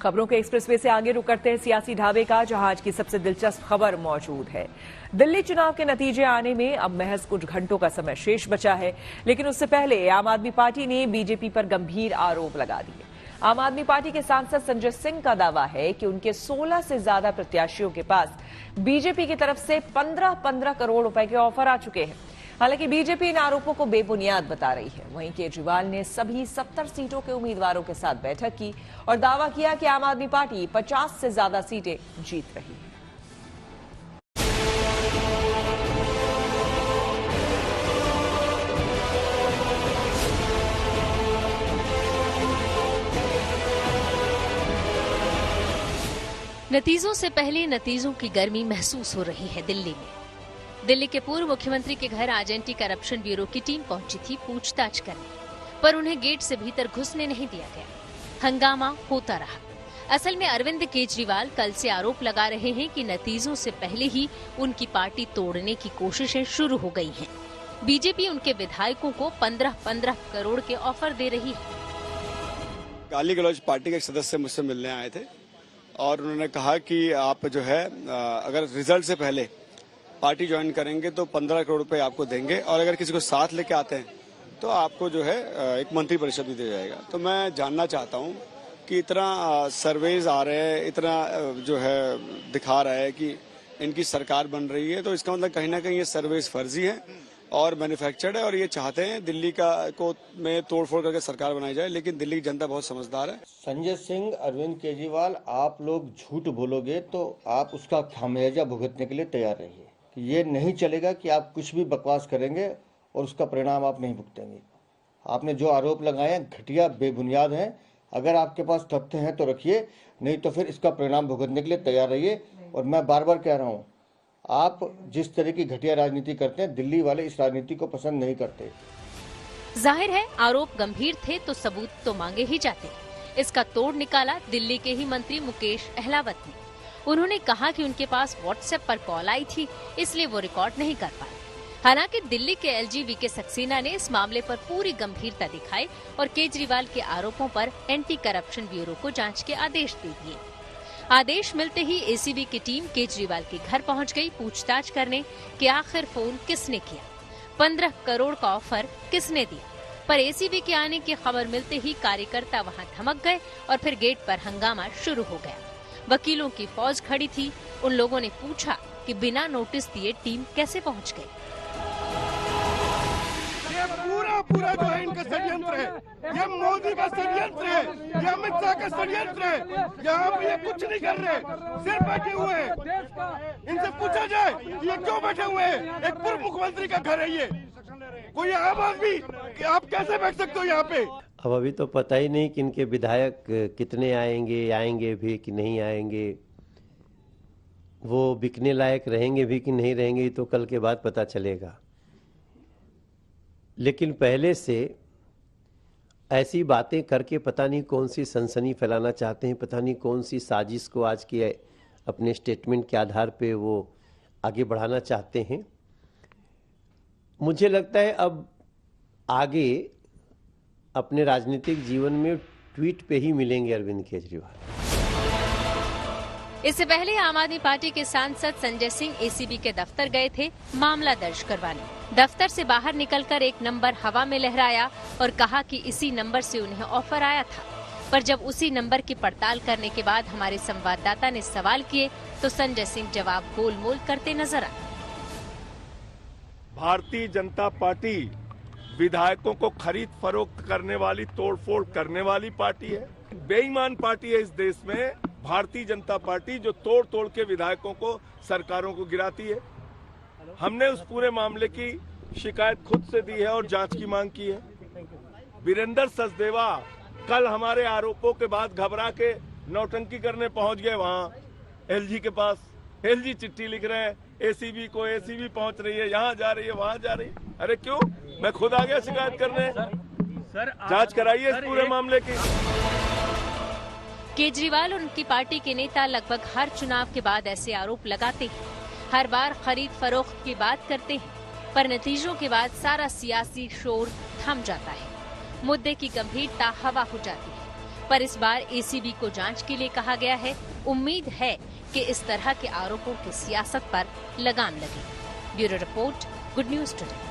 खबरों के एक्सप्रेसवे से आगे रुक करते हैं सियासी ढाबे का, जहां आज की सबसे दिलचस्प खबर मौजूद है। दिल्ली चुनाव के नतीजे आने में अब महज कुछ घंटों का समय शेष बचा है, लेकिन उससे पहले आम आदमी पार्टी ने बीजेपी पर गंभीर आरोप लगा दिए। आम आदमी पार्टी के सांसद संजय सिंह का दावा है कि उनके 16 से ज्यादा प्रत्याशियों के पास बीजेपी की तरफ से 15-15 करोड़ रुपए के ऑफर आ चुके हैं। हालांकि बीजेपी इन आरोपों को बेबुनियाद बता रही है। वहीं केजरीवाल ने सभी 70 सीटों के उम्मीदवारों के साथ बैठक की और दावा किया कि आम आदमी पार्टी 50 से ज्यादा सीटें जीत रही है। नतीजों से पहले नतीजों की गर्मी महसूस हो रही है दिल्ली में। दिल्ली के पूर्व मुख्यमंत्री के घर आज एंटी करप्शन ब्यूरो की टीम पहुंची थी पूछताछ करने, पर उन्हें गेट से भीतर घुसने नहीं दिया गया। हंगामा होता रहा। असल में अरविंद केजरीवाल कल से आरोप लगा रहे हैं कि नतीजों से पहले ही उनकी पार्टी तोड़ने की कोशिशें शुरू हो गई हैं। बीजेपी उनके विधायकों को 15-15 करोड़ के ऑफर दे रही है। गाली गलौज पार्टी के एक सदस्य मुझसे मिलने आए थे और उन्होंने कहा कि आप जो है अगर रिजल्ट से पहले पार्टी ज्वाइन करेंगे तो 15 करोड़ रुपए आपको देंगे, और अगर किसी को साथ लेके आते हैं तो आपको जो है एक मंत्री परिषद भी दिया जाएगा। तो मैं जानना चाहता हूं कि इतना सर्वेज आ रहे हैं, इतना जो है दिखा रहा है कि इनकी सरकार बन रही है, तो इसका मतलब कहीं ना कहीं ये सर्वेज फर्जी है और मैन्युफैक्चर्ड है, और ये चाहते हैं दिल्ली को में तोड़फोड़ करके सरकार बनाई जाए। लेकिन दिल्ली की जनता बहुत समझदार है। संजय सिंह, अरविंद केजरीवाल, आप लोग झूठ बोलोगे तो आप उसका खामियाजा भुगतने के लिए तैयार रहिए। ये नहीं चलेगा कि आप कुछ भी बकवास करेंगे और उसका परिणाम आप नहीं भुगतेंगे। आपने जो आरोप लगाए हैं घटिया, बेबुनियाद हैं। अगर आपके पास तथ्य हैं तो रखिए, नहीं तो फिर इसका परिणाम भुगतने के लिए तैयार रहिए। और मैं बार बार कह रहा हूँ, आप जिस तरह की घटिया राजनीति करते हैं, दिल्ली वाले इस राजनीति को पसंद नहीं करते। जाहिर है आरोप गंभीर थे तो सबूत तो मांगे ही जाते। इसका तोड़ निकाला दिल्ली के ही मंत्री मुकेश अहलावत ने। उन्होंने कहा कि उनके पास व्हाट्सएप पर कॉल आई थी, इसलिए वो रिकॉर्ड नहीं कर पाए। हालांकि दिल्ली के एलजी वीके सक्सेना ने इस मामले पर पूरी गंभीरता दिखाई और केजरीवाल के आरोपों पर एंटी करप्शन ब्यूरो को जांच के आदेश दे दिए। आदेश मिलते ही एसीबी की टीम केजरीवाल के घर पहुंच गई पूछताछ करने कि आखिर फोन किसने किया, 15 करोड़ का ऑफर किसने दिया। पर एसीबी के आने की खबर मिलते ही कार्यकर्ता वहां थमक गए और फिर गेट पर हंगामा शुरू हो गया। वकीलों की फौज खड़ी थी। उन लोगों ने पूछा कि बिना नोटिस दिए टीम कैसे पहुंच गई। ये पूरा जो है इनका षड्यंत्र है, ये मोदी का षड्यंत्र है, ये अमित शाह का षड्यंत्र है। यहाँ पे ये कुछ नहीं कर रहे, सिर्फ बैठे हुए हैं। इनसे पूछा जाए ये क्यों बैठे हुए हैं? एक पूर्व मुख्यमंत्री का घर है ये, कोई आम आदमी, आप कैसे बैठ सकते हो यहाँ पे? अब अभी तो पता ही नहीं कि इनके विधायक कितने आएंगे भी कि नहीं आएंगे, वो बिकने लायक रहेंगे भी कि नहीं रहेंगे, तो कल के बाद पता चलेगा। लेकिन पहले से ऐसी बातें करके पता नहीं कौन सी सनसनी फैलाना चाहते हैं, पता नहीं कौन सी साजिश को आज के अपने स्टेटमेंट के आधार पे वो आगे बढ़ाना चाहते हैं। मुझे लगता है अब आगे अपने राजनीतिक जीवन में ट्वीट पे ही मिलेंगे अरविंद केजरीवाल। इससे पहले आम आदमी पार्टी के सांसद संजय सिंह एसीबी के दफ्तर गए थे मामला दर्ज करवाने। दफ्तर से बाहर निकलकर एक नंबर हवा में लहराया और कहा कि इसी नंबर से उन्हें ऑफर आया था। पर जब उसी नंबर की पड़ताल करने के बाद हमारे संवाददाता ने सवाल किए तो संजय सिंह जवाब गोलमोल करते नजर आए। भारतीय जनता पार्टी विधायकों को खरीद फरोख्त करने वाली, तोड़फोड़ करने वाली पार्टी है, बेईमान पार्टी है इस देश में। भारतीय जनता पार्टी जो तोड़ तोड़ के विधायकों को, सरकारों को गिराती है। हमने उस पूरे मामले की शिकायत खुद से दी है और जांच की मांग की है। वीरेंद्र सचदेवा कल हमारे आरोपों के बाद घबरा के नौटंकी करने पहुंच गए वहां एलजी के पास। एलजी चिट्ठी लिख रहे हैं एसीबी को, एसीबी पहुंच रही है, यहाँ जा रही है, वहां जा रही है। अरे क्यों? मैं खुद आ गया शिकायत करने। जांच कराइए इस पूरे मामले की। केजरीवाल और उनकी पार्टी के नेता लगभग हर चुनाव के बाद ऐसे आरोप लगाते हैं। हर बार खरीद फरोख्त की बात करते हैं, पर नतीजों के बाद सारा सियासी शोर थम जाता है। मुद्दे की गंभीरता हवा हो जाती है। पर इस बार एसीबी को जांच के लिए कहा गया है। उम्मीद है कि इस तरह के आरोपों की सियासत पर लगाम लगे। Bureau report, good news today.